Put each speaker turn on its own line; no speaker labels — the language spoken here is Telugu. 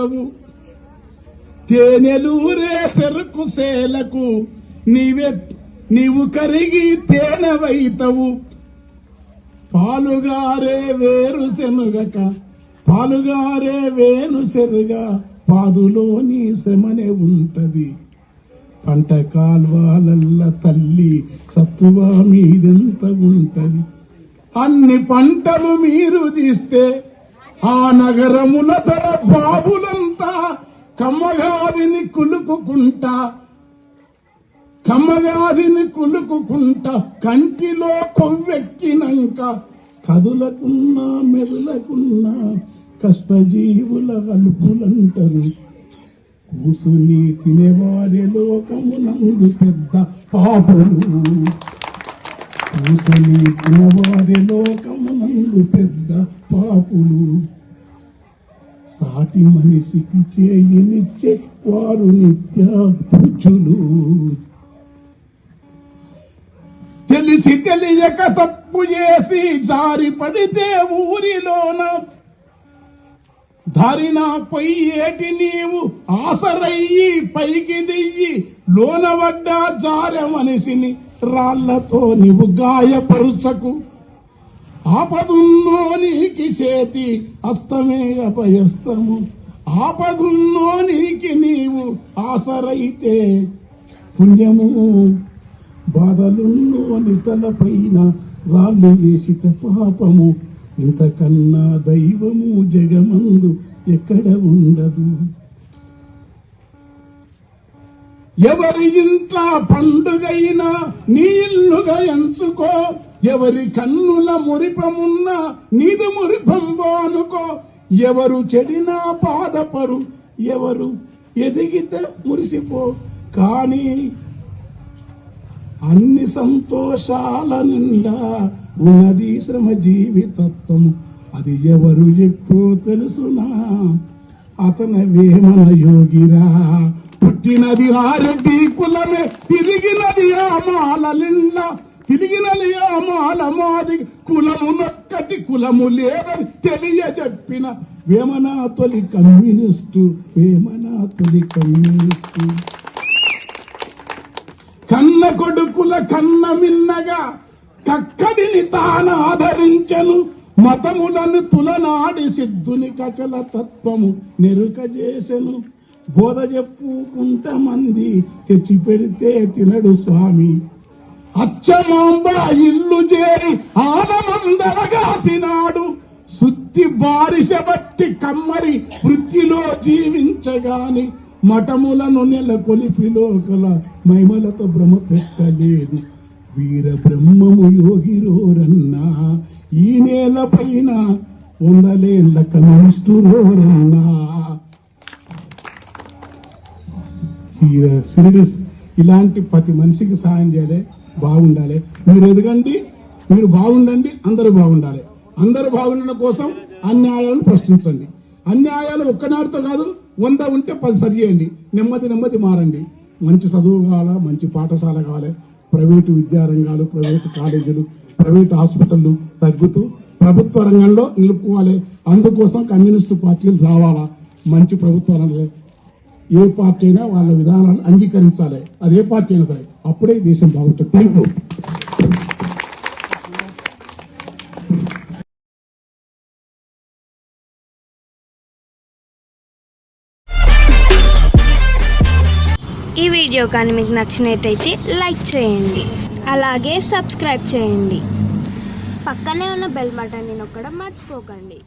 చేస్తావు. తేనెలూరే చెరుకు సేలకు నీవు కరిగి తేనెవైతవు. పాలుగారే వేణుశెరుగా పాదులోని శ్రమనే ఉంటది. పంట కాల్వాలల్ల తల్లి సత్తువ మీదెంత ఉంటది. అన్ని పంటలు మీరు తీస్తే ఆ నగరముల ధర బాబులంతా కమ్మగాదిని కులుకుకుంటా కంటిలో కొవ్వెక్కినంక కదులకున్నా మెదులకున్నా కష్టజీవుల కలుపులంటారు. కూసుని తినేవాడే లోకమునందు పెద్ద పాపులు. కూసుని తినేవాడే లోకమునందు పెద్ద పాపులు. సాటి మనిషికి చేయనిచ్చే వారు నిత్య పుచ్చులు. తెలిసి తెలియక తప్పు చేసి జారి పడితే ఊరిలోన దారినా పొయ్యేటి నీవు ఆసరయ్యి పైకి దియ్యి లోనవడ్డా జారె మనిషిని రాళ్లతో నీవు గాయపరుచకు. ఆపదున్నోనికి చేతి అస్తమే అపయస్తము. ఆపదున్నోనికి నీవు ఆసరైతే పుణ్యము. బాధలున్నోని తలపైన రాళ్ళు వేసిత పాపము. ఇంతకన్నా దైవము జగమందు ఎక్కడ ఉండదు. ఎవరి ఇంట్లో పండుగైనా నీ ఇల్లుగా ఎంచుకో. ఎవరి కన్నుల మురిపమున్నా నీదు మురిపంబో అనుకో. ఎవరు చెడినా బాధపరు, ఎవరు ఎదిగితే మురిసిపో. కానీ అన్ని సంతోషాల నిండా ఉన్నది శ్రమ జీవితత్వం. అది ఎవరు ఎప్పుడు తెలుసునా అతని వేమన యోగిరా. పుట్టినది ఆరెడ్డి కులమే తిరిగినది ఆ మాలలిండ్ల. తిరిగినది ఆ మాల మాది కులము నొక్కటి కులము లేదని తెలియజెప్పిన వేమన తొలి కమ్యూనిస్టు. కన్న కొడుకుల కన్న మిన్నగా కక్కడిని తాను ఆదరించెను. మతములను తులనాడి సిద్ధుని కచల తత్వము నెరుక చేసెను. బోధ చెప్పుకుంట మంది తెచ్చి పెడితే తినడు స్వామి. అచ్చమాంబ ఇల్లు చేరి ఆనమందరగాసినాడు. సుత్తి బారిసబట్టి కమ్మరి వృత్తిలో జీవించగాని మఠములను నెలకొలిపి లోకల మైమలతో భ్రమ పెట్టలేదు. వీర బ్రహ్మము యోగిరోరన్నా ఈ నేల పైన 100 ఏళ్ల కమ్యూనిస్టు రోరన్నా. ఇలాంటి ప్రతి మనిషికి సాయం చేయాలి, బాగుండాలి. మీరు ఎదగండి, మీరు బాగుండండి, అందరూ బాగుండాలి. అందరూ బాగుండడం కోసం అన్యాయాలను ప్రశ్నించండి. అన్యాయాలు ఒక్కనాటితో కాదు, 100 ఉంటే 10 సరి చేయండి. నెమ్మది మారండి. మంచి చదువు కావాలా, మంచి పాఠశాల కావాలి. ప్రైవేటు విద్యారంగాలు, ప్రైవేటు కాలేజీలు, ప్రైవేటు హాస్పిటళ్లు తగ్గుతూ ప్రభుత్వ రంగంలో నిలుపుకోవాలి. అందుకోసం కమ్యూనిస్టు పార్టీలు రావాలా. మంచి ప్రభుత్వాలు ఏ పార్టీ అయినా వాళ్ళ విధానాలు అంగీకరించాలి. అది ఏ పార్టీ అయినా సరే, అప్పుడే దేశం బాగుంటుంది. Thank you.
ఈ వీడియో కానీ మీకు నచ్చినట్టయితే లైక్ చేయండి, అలాగే సబ్స్క్రైబ్ చేయండి. పక్కనే ఉన్న బెల్ బటన్ని నొక్కడం మర్చిపోకండి.